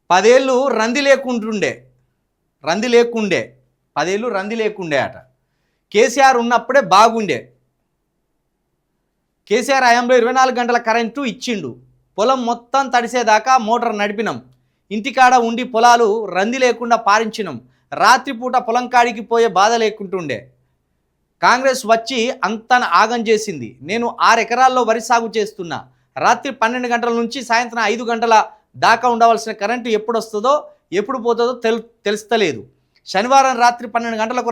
10 ఏళ్ళు రంది లేకుండే 10 ఏళ్ళు రంది లేకుండే అట. కేసీఆర్ ఉన్నప్పుడే బాగుండే. కేసీఆర్ హయాంలో 24 గంటల కరెంటు ఇచ్చిండు. పొలం మొత్తం తడిసేదాకా మోటార్ నడిపినాం. ఇంటికాడ ఉండి పొలాలు రంది లేకుండా పారించినాం. రాత్రిపూట పొలం కాడికి పోయే బాధ లేకుంటుండే. కాంగ్రెస్ వచ్చి అంతన ఆగం చేసింది. నేను 6 ఎకరాల్లో వరి సాగు చేస్తున్నా. రాత్రి 12 గంటల నుంచి సాయంత్రం 5 గంటల దాకా ఉండవలసిన కరెంటు ఎప్పుడు వస్తుందో ఎప్పుడు పోతుందో తెలుస్తలేదు. శనివారం రాత్రి 12 గంటలకు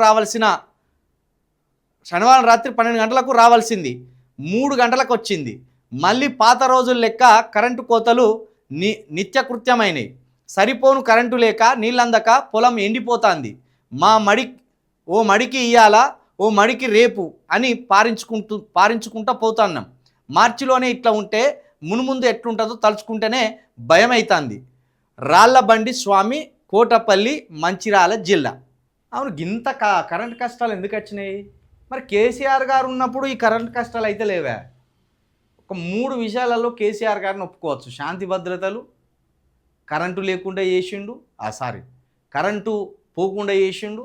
రావాల్సింది 3 గంటలకు వచ్చింది. మళ్ళీ పాత రోజుల లెక్క కరెంటు కోతలు నిత్యకృత్యమైనవి. సరిపోను కరెంటు లేక నీళ్ళందక పొలం ఎండిపోతుంది. ఓ మడికి ఇయ్యాలా ఓ మడికి రేపు అని పారించుకుంటూ పోతున్నాం. మార్చిలోనే ఇట్లా ఉంటే మునుముందు ఎట్లుంటుందో తలుచుకుంటేనే భయం అవుతుంది. రాళ్లబండి స్వామి, కోటపల్లి, మంచిర్యాల జిల్లా. అవును, గింత కరెంట్ కష్టాలు ఎందుకు వచ్చినాయి? మరి కేసీఆర్ గారు ఉన్నప్పుడు ఈ కరెంట్ కష్టాలు అయితే లేవా? ఒక 3 విషయాలలో కేసీఆర్ గారిని ఒప్పుకోవచ్చు. శాంతి భద్రతలు, కరెంటు లేకుండా చేసిండు, కరెంటు పోకుండా చేసిండు,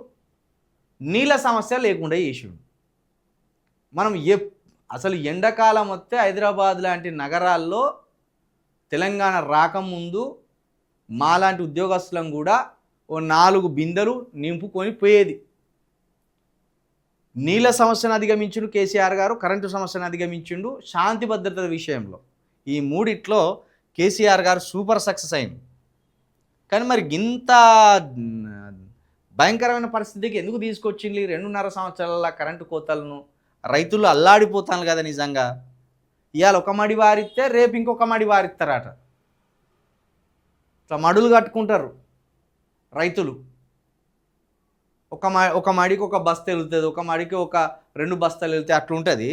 నీళ్ళ సమస్య లేకుండా చేసిండు. మనం అసలు ఎండాకాలం వస్తే హైదరాబాద్ లాంటి నగరాల్లో తెలంగాణ రాకముందు మాలాంటి ఉద్యోగస్తులం కూడా ఓ 4 బిందెలు నింపుకొని పోయేది. నీళ్ళ సమస్యను అధిగమించిండు కేసీఆర్ గారు, కరెంటు సమస్యను అధిగమించిండు. శాంతి భద్రతల విషయంలో ఈ 3 కేసీఆర్ గారు సూపర్ సక్సెస్ అయింది. కానీ మరి ఇంత భయంకరమైన పరిస్థితికి ఎందుకు తీసుకొచ్చింది? 2.5 సంవత్సరాల కరెంటు కోతలను రైతులు అల్లాడిపోతాను కదా. నిజంగా ఇవాళ ఒక మడి వారిస్తే రేపు ఇంకొక మడి వారిస్తారట. ఇట్లా మడులు కట్టుకుంటారు రైతులు. ఒక మడికి ఒక బస్తా వెళ్తుంది, ఒక మడికి ఒక 2 బస్తాలు వెళ్తాయి, అట్లా ఉంటుంది.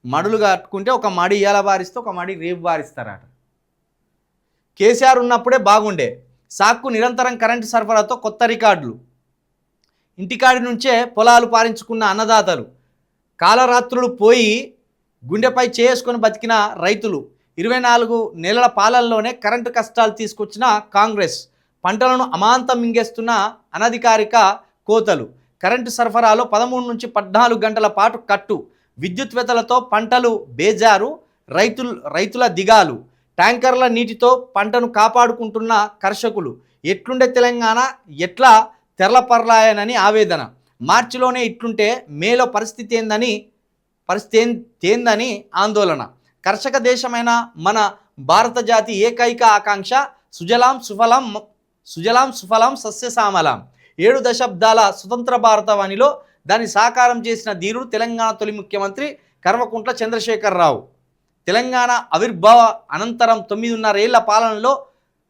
మడులు కట్టుకుంటే ఒక మడి ఇవాళ వారిస్తే ఒక మడి రేపు వారిస్తారట. కేసీఆర్ ఉన్నప్పుడే బాగుండే. సాక్కు నిరంతరం కరెంటు సరఫరాతో కొత్త రికార్డులు. ఇంటికాడి నుంచే పొలాలు పారించుకున్న అన్నదాతలు, కాలరాత్రులు పోయి గుండెపై చేసుకొని బతికిన రైతులు, 24 నెలల పాలనలోనే కరెంటు కష్టాలు తీసుకొచ్చిన కాంగ్రెస్, పంటలను అమాంతం మింగేస్తున్న అనధికారిక కోతలు, కరెంటు సరఫరాలో 13 నుంచి 14 గంటల పాటు కట్టు, విద్యుత్ వెతలతో పంటలు బేజారు, రైతుల దిగాలు, ట్యాంకర్ల నీటితో పంటను కాపాడుకుంటున్న కర్షకులు, ఎట్లుండే తెలంగాణ ఎట్లా తెరలపర్లాయనని ఆవేదన. మార్చిలోనే ఇట్లుంటే మేలో పరిస్థితి ఏందని ఆందోళన. కర్షక దేశమైన మన భారత జాతి ఏకైక ఆకాంక్ష సుజలాం సుఫలం సస్యశ్యామలాం. 7 దశాబ్దాల స్వతంత్ర భారతవాణిలో దాన్ని సాకారం చేసిన ధీరుడు తెలంగాణ తొలి ముఖ్యమంత్రి కల్వకుంట్ల చంద్రశేఖరరావు. తెలంగాణ ఆవిర్భావ అనంతరం 9.5 ఏళ్ల పాలనలో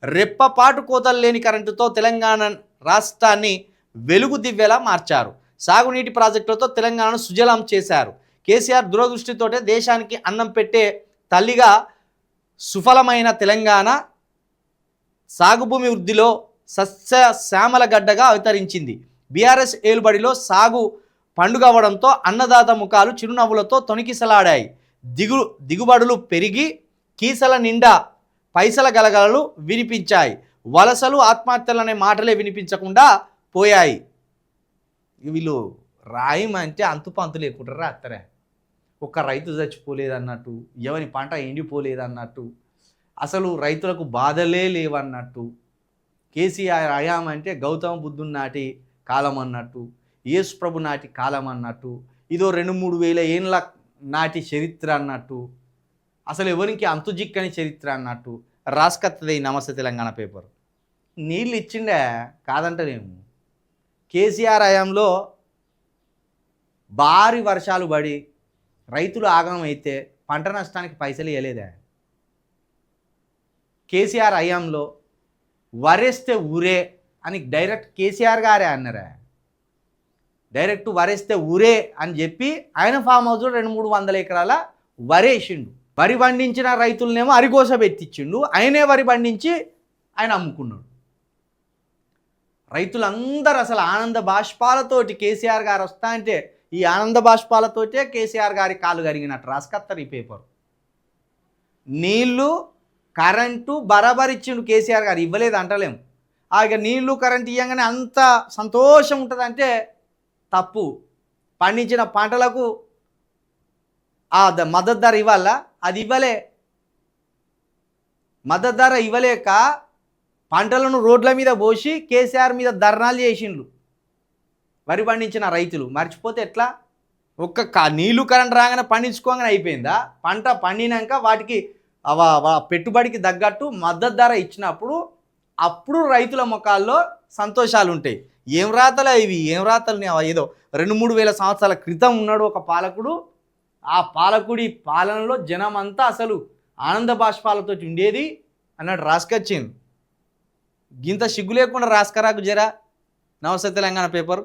రెప్పపాటు కోతలు లేని కరెంటుతో తెలంగాణ రాష్ట్రాన్ని వెలుగు దివ్యలా మార్చారు. సాగునీటి ప్రాజెక్టులతో తెలంగాణను సుజలాం చేశారు. కేసీఆర్ దూరదృష్టితోటే దేశానికి అన్నం పెట్టే తల్లిగా సుఫలమైన తెలంగాణ సాగుభూమి వృద్ధిలో సస్యశ్యామల గడ్డగా అవతరించింది. బీఆర్ఎస్ ఏలుబడిలో సాగు పండుగవడంతో అన్నదాత ముఖాలు చిరునవ్వులతో తొణికిసలాడాయి. దిగుబడులు పెరిగి కీసల నిండా పైసల గలగలలు వినిపించాయి. వలసలు, ఆత్మహత్యలనే మాటలే వినిపించకుండా పోయాయి. వీళ్ళు రాయమంటే అంతు లేకుండా రాస్తారా? ఒక్క రైతు చచ్చిపోలేదన్నట్టు, ఎవరి పంట ఎండిపోలేదన్నట్టు, అసలు రైతులకు బాధలే లేవన్నట్టు. కేసీఆర్ హయామంటే గౌతమ బుద్ధుని నాటి కాలం అన్నట్టు, యేసు ప్రభు నాటి కాలం అన్నట్టు, ఇదో 2-3 వేల ఏళ్ళ నాటి చరిత్ర అన్నట్టు, అసలు ఎవరికి అంతుజిక్కని చరిత్ర అన్నట్టు రాసుకత్తది ఈ నమస్తే తెలంగాణ పేపర్. నీళ్ళు ఇచ్చిండే కాదంటలేము. కేసీఆర్ హయాంలో భారీ వర్షాలు పడి రైతులు ఆగమైతే పంట నష్టానికి పైసలు ఇవ్వలేదా? కేసీఆర్ హయాంలో వరేస్తే ఊరే అని డైరెక్ట్ కేసీఆర్ గారే అన్నారా? డైరెక్ట్ వరేస్తే ఊరే అని చెప్పి ఆయన ఫామ్ హౌస్లో 200-300 ఎకరాల వరేసిండు. వరి పండించిన రైతులనేమో అరిగోస పెట్టించిండు, ఆయనే వరి పండించి ఆయన అమ్ముకున్నాడు. రైతులందరూ అసలు ఆనంద బాష్పాలతోటి కేసీఆర్ గారు వస్తా అంటే ఈ ఆనంద బాష్పాలతోటే కేసీఆర్ గారి కాలు కరిగినట్టు రాసుకత్తరు ఈ పేపర్. నీళ్ళు కరెంటు బరాబర్ ఇచ్చిండు కేసీఆర్ గారు, ఇవ్వలేదు అంటలేము. ఇక నీళ్లు కరెంటు ఇవ్వగానే అంత సంతోషం ఉంటుందంటే తప్పు. పండించిన పంటలకు మద్దతు ధర ఇవ్వాలా, అది ఇవ్వలే. మద్దతు ధర ఇవ్వలేక పంటలను రోడ్ల మీద పోసి కేసీఆర్ మీద ధర్నాలు చేసిండ్రు వరి పండించిన రైతులు. మర్చిపోతే ఎట్లా? నీళ్లు కరెంట్ రాగానే పండించుకోగానే అయిపోయిందా? పంట పండినాక వాటికి పెట్టుబడికి తగ్గట్టు మద్దతు ధర ఇచ్చినప్పుడు అప్పుడు రైతుల ముఖాల్లో సంతోషాలు ఉంటాయి. ఏం రాతలే ఇవి, ఏం రాతలు? ఏదో 2-3 వేల సంవత్సరాల క్రితం ఉన్నాడు ఒక పాలకుడు. ఆ పాలకుడి పాలనలో జనం అంతా అసలు ఆనంద బాష్పాలతో ఉండేది అన్నట్టు రాసుకొచ్చింది. గింత సిగ్గు లేకుండా రాసుకరాకు జరా నమస్తే తెలంగాణ పేపర్.